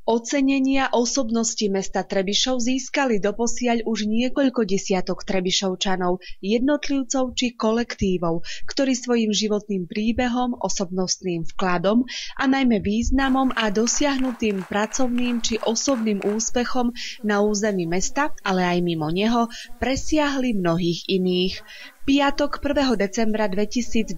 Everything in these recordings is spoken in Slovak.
Ocenenia osobnosti mesta Trebišov získali doposiaľ už niekoľko desiatok Trebišovčanov, jednotlivcov či kolektívov, ktorí svojím životným príbehom, osobnostným vkladom a najmä významom a dosiahnutým pracovným či osobným úspechom na území mesta, ale aj mimo neho, presiahli mnohých iných. Piatok 1. decembra 2023,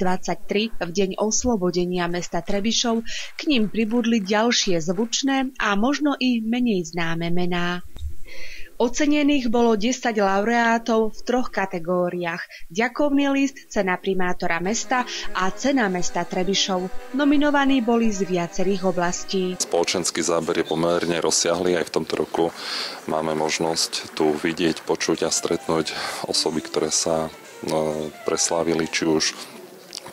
v deň oslobodenia mesta Trebišov, k ním pribudli ďalšie zvučné a možno i menej známe mená. Ocenených bolo 10 laureátov v 3 kategóriách: ďakovný list, cena primátora mesta a cena mesta Trebišov. Nominovaní boli z viacerých oblastí. Spoločenský záber je pomerne rozsiahly, aj v tomto roku máme možnosť tu vidieť, počuť a stretnúť osoby, ktoré sa preslávili či už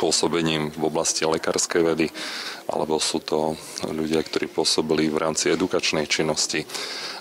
pôsobením v oblasti lekárskej vedy, alebo sú to ľudia, ktorí pôsobili v rámci edukačnej činnosti,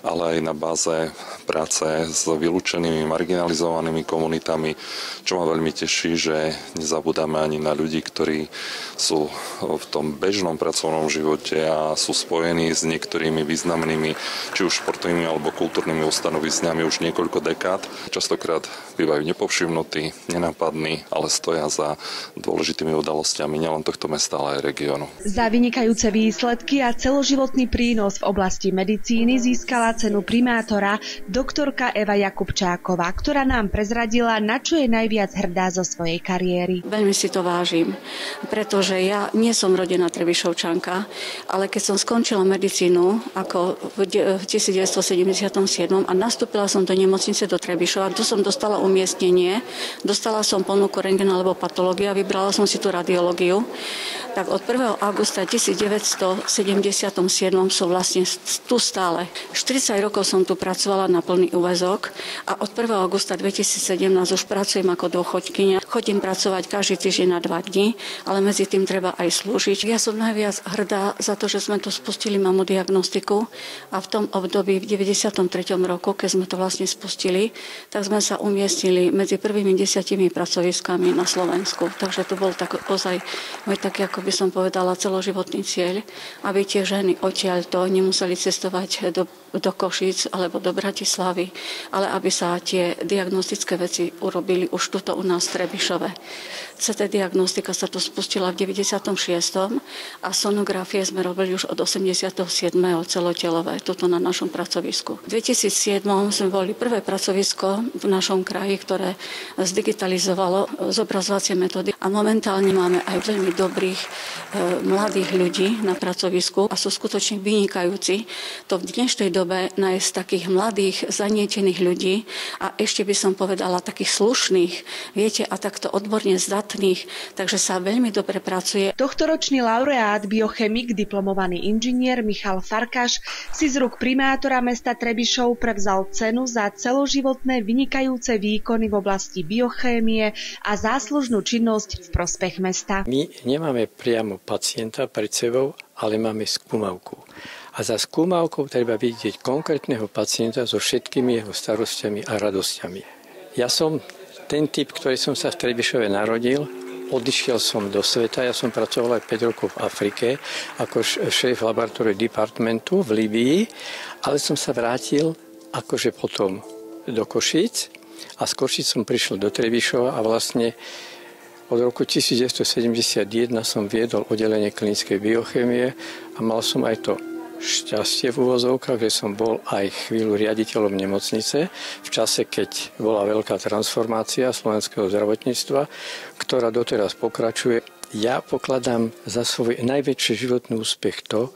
ale aj na báze práce s vylúčenými, marginalizovanými komunitami, čo ma veľmi teší, že nezabúdame ani na ľudí, ktorí sú v tom bežnom pracovnom živote a sú spojení s niektorými významnými, či už športovými alebo kultúrnymi ustanovizňami už niekoľko dekád. Častokrát bývajú nepovšimnutí, nenápadní, ale stoja za dôležitými udalosťami nielen tohto mesta, ale aj regiónu. Za vynikajúce výsledky a celoživotný prínos v oblasti medicíny získala cenu primátora doktorka Eva Jakubčáková, ktorá nám prezradila, na čo je najviac hrdá zo svojej kariéry. Veľmi si to vážim, pretože ja nie som rodená Trebišovčanka, ale keď som skončila medicínu ako v 1977 a nastúpila som do nemocnice do Trebišova, tu som dostala umiestnenie, dostala som ponuku rentgena alebo patológia, vybrala som si tú radiológiu. Tak od 1. augusta 1977 som vlastne tu stále. 40 rokov som tu pracovala na plný úväzok a od 1. augusta 2017 už pracujem ako dôchodkyňa. Chodím pracovať každý týždeň na 2 dni, ale medzi tým treba aj slúžiť. Ja som najviac hrdá za to, že sme tu spustili mamodiagnostiku a v tom období v 93. roku, keď sme to vlastne spustili, tak sme sa umiestnili medzi prvými 10 pracoviskami na Slovensku. Takže to bol tak ozaj môj taký, ako by som povedala, celoživotný cieľ, aby tie ženy odtiaľto nemuseli cestovať do Košíc alebo do Bratislavy, ale aby sa tie diagnostické veci urobili už tuto u nás v Trebišove. CT diagnostika sa tu spustila v 96. a sonografie sme robili už od 87. celotelové, tuto na našom pracovisku. V 2007 sme boli prvé pracovisko v našom kraji, ktoré zdigitalizovalo zobrazovacie metódy a momentálne máme aj veľmi dobrých mladých ľudí na pracovisku a sú skutočne vynikajúci. To v dnešnej dobe nájsť takých mladých, zanietených ľudí a ešte by som povedala takých slušných, viete, a takto odborne zdatných, takže sa veľmi dobre pracuje. Tohtoročný laureát, biochemik, diplomovaný inžinier Michal Farkaš si z rúk primátora mesta Trebišov prevzal cenu za celoživotné vynikajúce výkony v oblasti biochémie a záslužnú činnosť v prospech mesta. My nemáme priamo pacienta pred sebou, ale máme skúmavku. A za skúmavkou treba vidieť konkrétneho pacienta so všetkými jeho starostiami a radosťami. Ja som ten typ, ktorý som sa v Trebišove narodil, odišiel som do sveta, ja som pracoval aj 5 rokov v Afrike ako šéf laboratóriu departmentu v Líbii, ale som sa vrátil akože potom do Košíc a z Košíc som prišiel do Trebišova a vlastne od roku 1971 som viedol oddelenie klinickej biochémie a mal som aj to šťastie v úvozovkách, že som bol aj chvíľu riaditeľom nemocnice v čase, keď bola veľká transformácia slovenského zdravotníctva, ktorá doteraz pokračuje. Ja pokladám za svoj najväčší životný úspech to,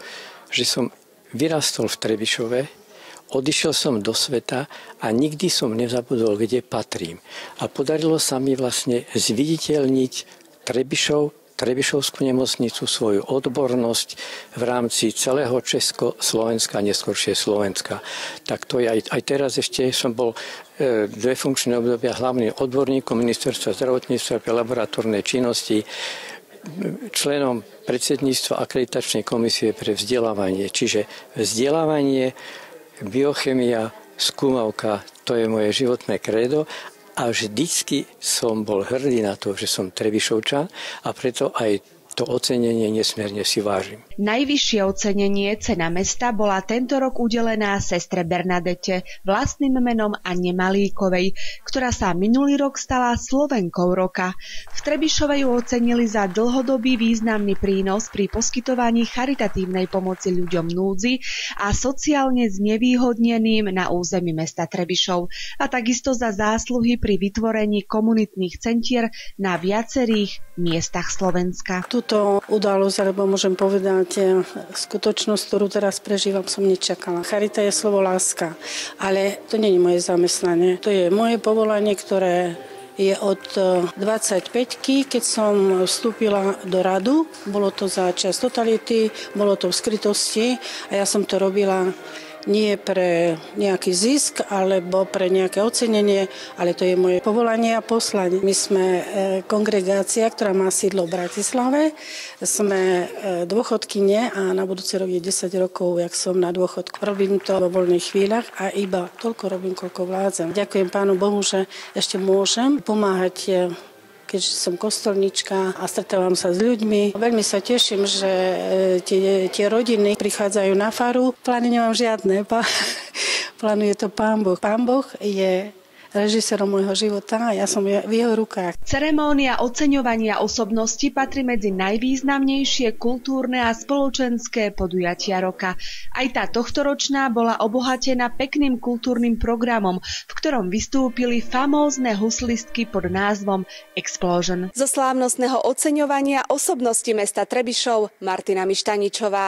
že som vyrastol v Trebišove, odišiel som do sveta a nikdy som nezabudol, kde patrím. A podarilo sa mi vlastne zviditeľniť Trebišovskú nemocnicu, svoju odbornosť v rámci celého Československa a neskôršie Slovenska. Tak to je aj teraz ešte som bol 2 funkčné obdobia hlavným odborníkom Ministerstva zdravotníctva pre laboratórne činnosti, členom predsedníctva akreditačnej komisie pre vzdelávanie. Čiže vzdelávanie, biochemia, skúmavka, to je moje životné krédo. A vždycky som bol hrdý na to, že som Trebišovčan a preto aj to ocenenie nesmierne si vážim. Najvyššie ocenenie Cena mesta bola tento rok udelená sestre Bernadete vlastným menom Anne Malíkovej, ktorá sa minulý rok stala Slovenkou roka. V Trebišove ju ocenili za dlhodobý významný prínos pri poskytovaní charitatívnej pomoci ľuďom núdzi a sociálne znevýhodneným na území mesta Trebišov a takisto za zásluhy pri vytvorení komunitných centier na viacerých miestach Slovenska. Túto udalosť, alebo môžem povedať, skutočnosť, ktorú teraz prežívam, som nečakala. Charita je slovo láska, ale to nie je moje zamestnanie. To je moje povolanie, ktoré je od 25-ky, keď som vstúpila do radu. Bolo to za čas totality, bolo to v skrytosti a ja som to robila nie pre nejaký zisk alebo pre nejaké ocenenie, ale to je moje povolanie a poslanie. My sme kongregácia, ktorá má sídlo v Bratislave. Sme dôchodkyne a na budúci rok je 10 rokov, jak som na dôchodku. Robím to vo voľných chvíľach a iba toľko robím, koľko vládzem. Ďakujem Pánu Bohu, že ešte môžem pomáhať, keďže som kostolnička a stretávam sa s ľuďmi. Veľmi sa teším, že tie rodiny prichádzajú na faru. Plány nemám žiadne. Plánuje to Pán Boh. Pán Boh je režisérom môjho života a ja som v jeho rukách. Ceremónia oceňovania osobnosti patrí medzi najvýznamnejšie kultúrne a spoločenské podujatia roka. Aj tá tohtoročná bola obohatená pekným kultúrnym programom, v ktorom vystúpili famózne huslistky pod názvom Explosion. Zo slávnostného oceňovania osobnosti mesta Trebišov Martina Mištaničová.